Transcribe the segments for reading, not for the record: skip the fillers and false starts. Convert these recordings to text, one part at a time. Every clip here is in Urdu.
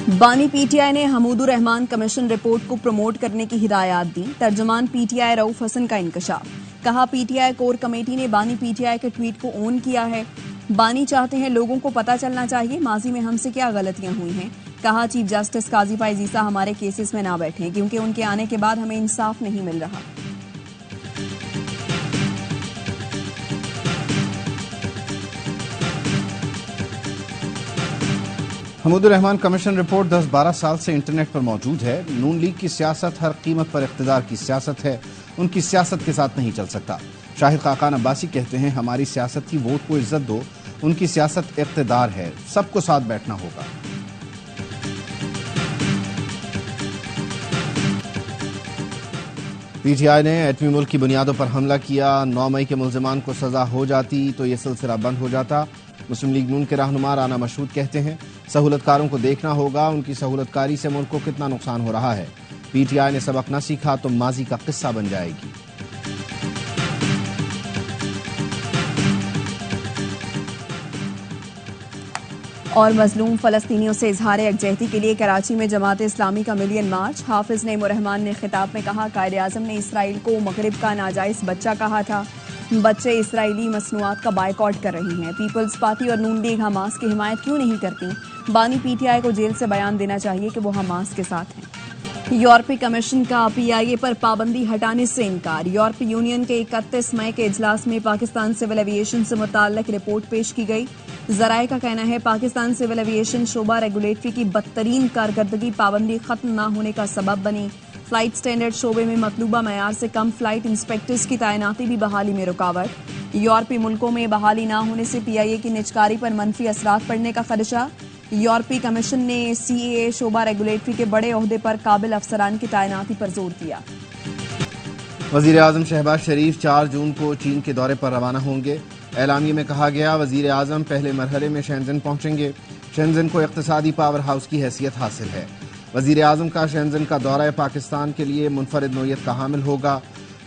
بانی پی ٹی آئی نے حمود الرحمان کمیشن رپورٹ کو پروموٹ کرنے کی ہدایات دی. ترجمان پی ٹی آئی رؤف حسن کا انکشاف. کہا P T I core committee نے بانی پی ٹی آئی کے ٹویٹ کو اون کیا ہے. بانی چاہتے ہیں لوگوں کو پتہ چلنا چاہیے ماضی میں ہم سے کیا غلطیاں ہوئی ہیں. کہا چیف جسٹس قاضی فائز عیسیٰ ہمارے کیسز میں نہ بیٹھیں کیونکہ ان کے آنے کے بعد ہمیں انصاف نہیں مل رہا. حمود الرحمان کمیشن رپورٹ 10-12 سال سے انٹرنیٹ پر موجود ہے. نون لیگ کی سیاست ہر قیمت پر اقتدار کی سیاست ہے. ان کی سیاست کے ساتھ نہیں چل سکتا. شاہد خاقان عباسی کہتے ہیں ہماری سیاست کی ووٹ کو عزت دو. ان کی سیاست اقتدار ہے. سب کو ساتھ بیٹھنا ہوگا. پی ٹی آئی نے ایٹمی ملک کی بنیادوں پر حملہ کیا. 9 مئی کے ملزمان کو سزا ہو جاتی تو یہ سلسلہ بند ہو جاتا. مسلم لیگ نون کے رہنما رانا مشہود کہتے ہیں سہولت کاروں کو دیکھنا ہوگا ان کی سہولت کاری سے ملک کو کتنا نقصان ہو رہا ہے. پی ٹی آئی نے سبق نہ سیکھا تو ماضی کا قصہ بن جائے گی. اور مظلوم فلسطینیوں سے اظہار یکجہتی کے لیے کراچی میں جماعت اسلامی کا ملین مارچ. حافظ نعیم الرحمان نے خطاب میں کہا قائد اعظم نے اسرائیل کو مغرب کا ناجائز بچہ کہا تھا. بچے اسرائیلی مصنوعات کا بائیکاٹ کر رہی ہیں. پیپلز پارٹی اور نون لیگ حماس کی حمایت کیوں نہیں کرتی؟ بانی پی ٹی آئی کو جیل سے بیان دینا چاہیے کہ وہ حماس کے ساتھ ہیں. یورپی کمیشن کا پی آئی اے پر پابندی ہٹانے سے انکار. یورپی یونین کے 31 مئی کے اجلاس میں پاکستان سول ایویشن سے متعلق رپورٹ پیش کی گئی. ذرائع کا کہنا ہے پاکستان سول ایویشن شعبہ ریگولیٹری کی بدترین کارکردگی پابندی ختم نہ ہونے کا سبب بنی. فلائٹ سٹینڈرڈ شعبے میں مطلوبہ معیار سے کم فلائٹ انسپیکٹرز کی تعیناتی بھی بحالی میں رکاوٹ. یورپی ملکوں میں بحالی نہ ہونے سے پی آئی اے کی نجکاری پر منفی اثرات پڑنے کا خدشہ. یورپی کمیشن نے سی اے اے شعبہ ریگولیٹری کے بڑے عہدے پر قابل افسران کی تعیناتی پر زور دیا. وزیر اعظم شہباز شریف 4 جون کو چین کے دورے پر روانہ ہوں گے. اعلامیے میں کہا گیا وزیر اعظم پہلے مرحلے میں شینزن پہنچیں گے. شینزن کو اقتصادی پاور ہاؤس کی حیثیت حاصل ہے. وزیر اعظم کا شینزن کا دورہ پاکستان کے لیے منفرد نوعیت کا حامل ہوگا.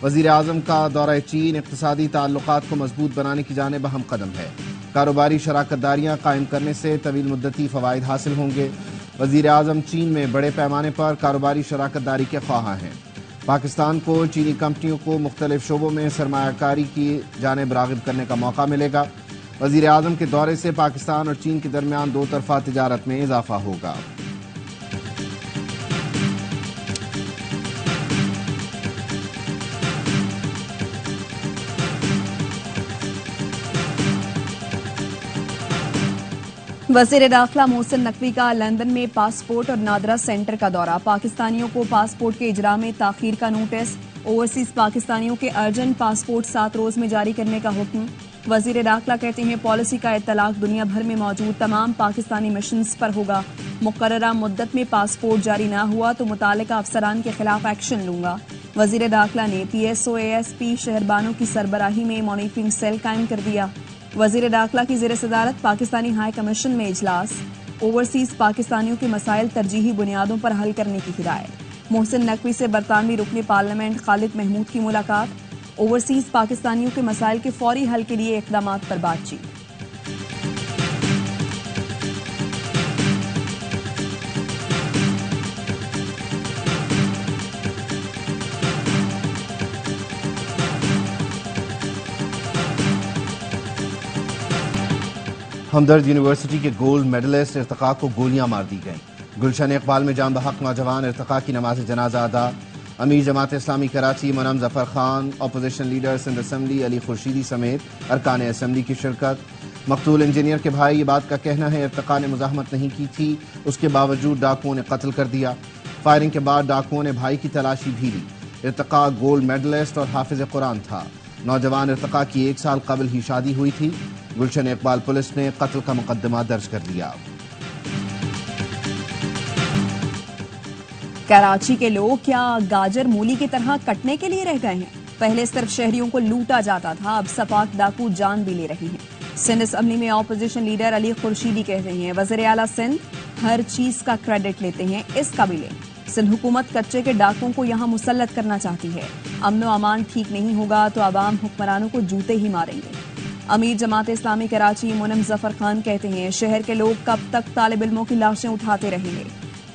وزیر اعظم کا دورہ چین اقتصادی تعلقات کو مضبوط بنانے کی جانب اہم قدم ہے. کاروباری شراکت داریاں قائم کرنے سے طویل مدتی فوائد حاصل ہوں گے. وزیر اعظم چین میں بڑے پیمانے پر کاروباری شراکت داری کے خواہاں ہیں. پاکستان کو چینی کمپنیوں کو مختلف شعبوں میں سرمایہ کاری کی جانب راغب کرنے کا موقع ملے گا. وزیر اعظم کے دورے سے پاکستان اور چین کے درمیان 2 طرفہ تجارت میں اضافہ ہوگا. وزیر داخلہ محسن نقوی کا لندن میں پاسپورٹ اور نادرہ سینٹر کا دورہ. پاکستانیوں کو پاسپورٹ کے اجراء میں تاخیر کا نوٹس. اوورسیز پاکستانیوں کے ارجنٹ پاسپورٹ 7 روز میں جاری کرنے کا حکم. وزیر داخلہ کہتے ہیں پالیسی کا اطلاق دنیا بھر میں موجود تمام پاکستانی مشنز پر ہوگا. مقررہ مدت میں پاسپورٹ جاری نہ ہوا تو متعلقہ افسران کے خلاف ایکشن لوں گا. وزیر داخلہ نے P S O A S P شہربانوں کی سربراہی میں مانیٹرنگ سیل قائم کر دیا. وزیر داخلہ کی زیر صدارت پاکستانی ہائی کمیشن میں اجلاس. اوورسیز پاکستانیوں کے مسائل ترجیحی بنیادوں پر حل کرنے کی ہدایت. محسن نقوی سے برطانوی رکن پارلیمنٹ خالد محمود کی ملاقات. اوورسیز پاکستانیوں کے مسائل کے فوری حل کے لیے اقدامات پر بات چیت. ہمدرد یونیورسٹی کے گولڈ میڈلسٹ ارتقاء کو گولیاں مار دی گئیں. گلشن اقبال میں جان بحق نوجوان ارتقاء کی نماز جنازہ ادا. امیر Jamaat Islami Karachi Munim Zafar Khan, opposition leader Sindh assembly Ali Khurshidi سمیت ارکان اسمبلی کی شرکت. مقتول انجینئر کے بھائی یہ بات کا کہنا ہے ارتقاء نے مزاحمت نہیں کی تھی، اس کے باوجود ڈاکوؤں نے قتل کر دیا. فائرنگ کے بعد ڈاکوؤں نے بھائی کی تلاشی بھی لی. ارتقاء گولڈ میڈلسٹ اور حافظ قرآن تھا. نوجوان ارتقاء کی 1 سال قبل ہی شادی ہوئی تھی. گلشن اقبال پولیس نے قتل کا مقدمہ درج کر لیا. کراچی کے لوگ کیا گاجر مولی کی طرح کٹنے کے لیے رہ گئے ہیں؟ پہلے صرف شہریوں کو لوٹا جاتا تھا، اب سپاک ڈاکو جان بھی لے رہے ہیں. سندھ اسمبلی میں اپوزیشن لیڈر علی خورشیدی کہہ رہی ہیں وزیر اعلیٰ سندھ ہر چیز کا کریڈٹ لیتے ہیں، اس کا بھی لیں. سندھ حکومت کچے کے ڈاکوں کو یہاں مسلط کرنا چاہتی ہے. امن و امان ٹھیک نہیں ہوگا تو عوام حکمرانوں کو جوتے ہی ماریں گے. امیر جماعت اسلامی کراچی منم ظفر خان کہتے ہیں شہر کے لوگ کب تک طالب علموں کی لاشیں اٹھاتے رہیں گے.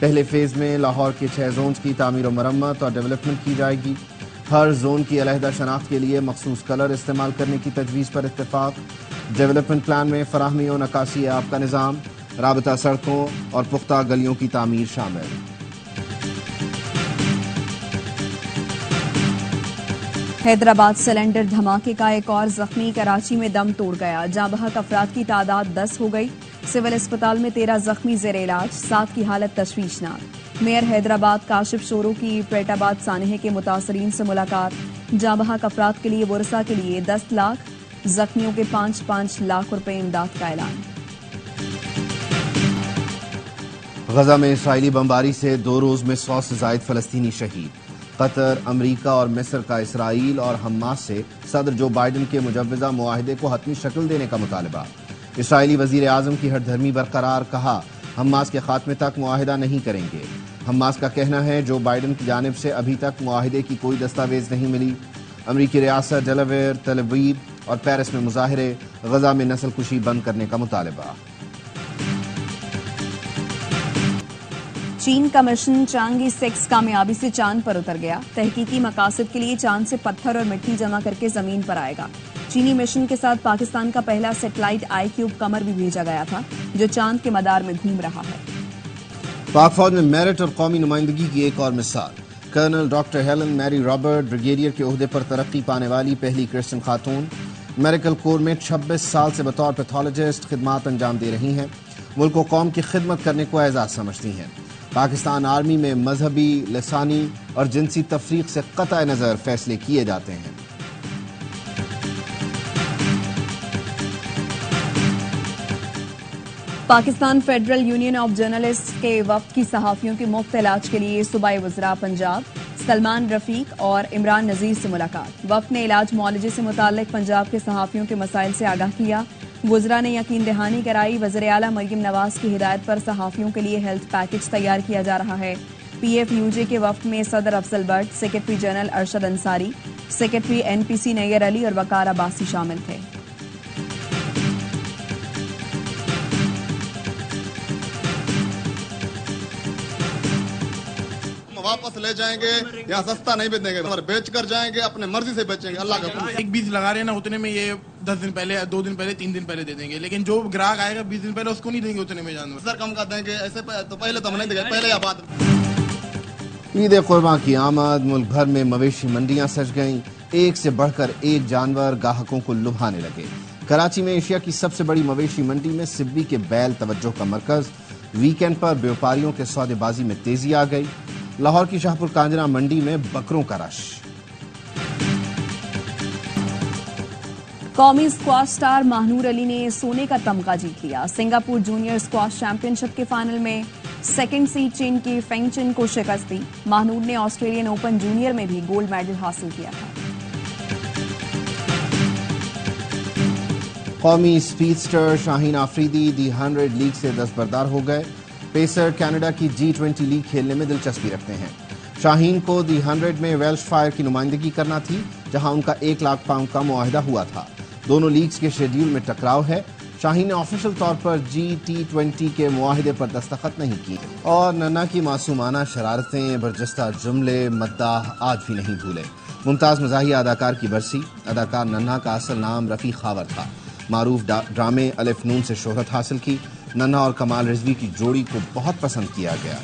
پہلے فیز میں لاہور کے 6 زونز کی تعمیر و مرمت اور ڈیولپمنٹ کی جائے گی. ہر زون کی علیحدہ شناخت کے لیے مخصوص کلر استعمال کرنے کی تجویز پر اتفاق. ڈیولپمنٹ پلان میں فراہمی و نکاسی آب کا نظام، رابطہ سڑکوں اور پختہ گلیوں کی تعمیر شامل. حیدرآباد سلنڈر دھماکے کا ایک اور زخمی کراچی میں دم توڑ گیا. جاں بحق افراد کی تعداد 10 ہو گئی. سول اسپتال میں 13 زخمی زیر علاج، 7 کی حالت تشویشناک. میئر حیدرآباد کاشف شورو کی پیٹ آباد سانحے کے متاثرین سے ملاقات. جاں بحق افراد کے لیے ورثاء کے لیے 10 لاکھ، زخمیوں کے 5-5 لاکھ روپے امداد کا اعلان. غزہ میں اسرائیلی بمباری سے 2 روز میں 100 سے زائد فلسطینی شہید. قطر، امریکہ اور مصر کا اسرائیل اور حماس سے صدر جو بائیڈن کے مجوزہ معاہدے کو حتمی شکل دینے کا مطالبہ. اسرائیلی وزیر اعظم کی ہٹ دھرمی برقرار، کہا حماس کے خاتمے تک معاہدہ نہیں کریں گے. حماس کا کہنا ہے جو بائیڈن کی جانب سے ابھی تک معاہدے کی کوئی دستاویز نہیں ملی. امریکی ریاست ڈیلاویئر، تل ابیب اور پیرس میں مظاہرے، غزہ میں نسل کشی بند کرنے کا مطالبہ. چین کا مشن چانگی 6 کامیابی سے چاند پر اتر گیا. تحقیقی مقاصد کے لیے چاند سے پتھر اور مٹی جمع کر کے زمین پر آئے گا. چینی مشن کے ساتھ پاکستان کا پہلا سیٹلائٹ آئی کیوب قمر بھی بھیجا گیا تھا جو چاند کے مدار میں گھوم رہا ہے. پاک فوج میں میرٹ اور قومی نمائندگی کی ایک اور مثال. کرنل ڈاکٹر ہیلن میری رابرٹ بریگیڈیئر کے عہدے پر ترقی پانے والی پہلی کرسچن خاتون. میڈیکل کور میں 26 سال سے بطور پیتھولوجسٹ خدمات انجام دے رہی ہیں. ملک و قوم کی خدمت کرنے کو اعزاز سمجھتی ہیں. پاکستان آرمی میں مذہبی، لسانی اور جنسی تفریق سے قطع نظر فیصلے کیے جاتے ہیں. Pakistan federal union of journalist کے وفد کی صحافیوں کے مفت علاج کے لیے صوبائی وزراء پنجاب سلمان رفیق اور عمران نذیر سے ملاقات. وفد نے علاج معالجے سے متعلق پنجاب کے صحافیوں کے مسائل سے آگاہ کیا. وزراء نے یقین دہانی کرائی وزیر اعلیٰ مریم نواز کی ہدایت پر صحافیوں کے لیے ہیلتھ پیکج تیار کیا جا رہا ہے. پی ایف یو جے کے وفد میں صدر Afzal Butt, secretary general Arshad Ansari, secretary N P C Nayyar Ali اور وقار عباسی شامل تھے. واپس لے جائیں گے، یہاں سستا نہیں بیچیں گے، بیچ کر جائیں گے، اپنے مرضی سے بیچیں گے. اللہ کا ایک 20 لگا رہے ہیں نا، اتنے میں یہ 10 دن پہلے، 2 دن پہلے، 3 دن پہلے دے دیں گے. لیکن جو گراہک آئے گا 20 دن پہلے اس کو نہیں دیں گے اتنے میں جانور. سر کم کر دیں گے ایسے تو پہلے تو ہم نہیں دیں گے، پہلے یا بعد. عید قرباں کی آمد، ملک بھر میں مویشی منڈیاں سج گئیں. ایک سے بڑھ کر ایک جانور گاہکوں کو لبھانے لگے. کراچی میں ایشیا کی سب سے بڑی مویشی منڈی میں سبی کے بیل توجہ کا مرکز. ویکینڈ پر بیوپاریوں کے سودے بازی میں تیزی آ گئی. لاہور کی شاہپور کانجرا منڈی میں بکروں کا رش. قومی اسکواش سٹار ماہنور علی نے سونے کا تمغہ جیت لیا. سنگاپور جونیئر اسکواش چیمپئن شپ کے فائنل میں سیکنڈ سیڈ چین کی فینگ چن کو شکست دی. ماہنور نے آسٹریلین اوپن جونیئر میں بھی گولڈ میڈل حاصل کیا تھا. قومی اسپیڈسٹر شاہین آفریدی دی 100 لیگ سے دستبردار ہو گئے. پیسر کینیڈا کی G20 لیگ کھیلنے میں دلچسپی رکھتے ہیں. شاہین کو دی 100 میں ویلش فائر کی نمائندگی کرنا تھی جہاں ان کا 1 لاکھ پاؤنڈ کا معاہدہ ہوا تھا. دونوں لیگز کے شیڈیول میں ٹکراؤ ہے. شاہین نے آفیشل طور پر G20 کے معاہدے پر دستخط نہیں کی اور ننا کی معصومانہ شرارتیں، برجستہ جملے مداح آج بھی نہیں بھولے. ممتاز مزاحیہ اداکار کی برسی. اداکار ننھا کا اصل نام رفیق خاور تھا. معروف ڈرامے الف نون سے شہرت حاصل کی. ننھا اور کمال رضوی کی جوڑی کو بہت پسند کیا گیا.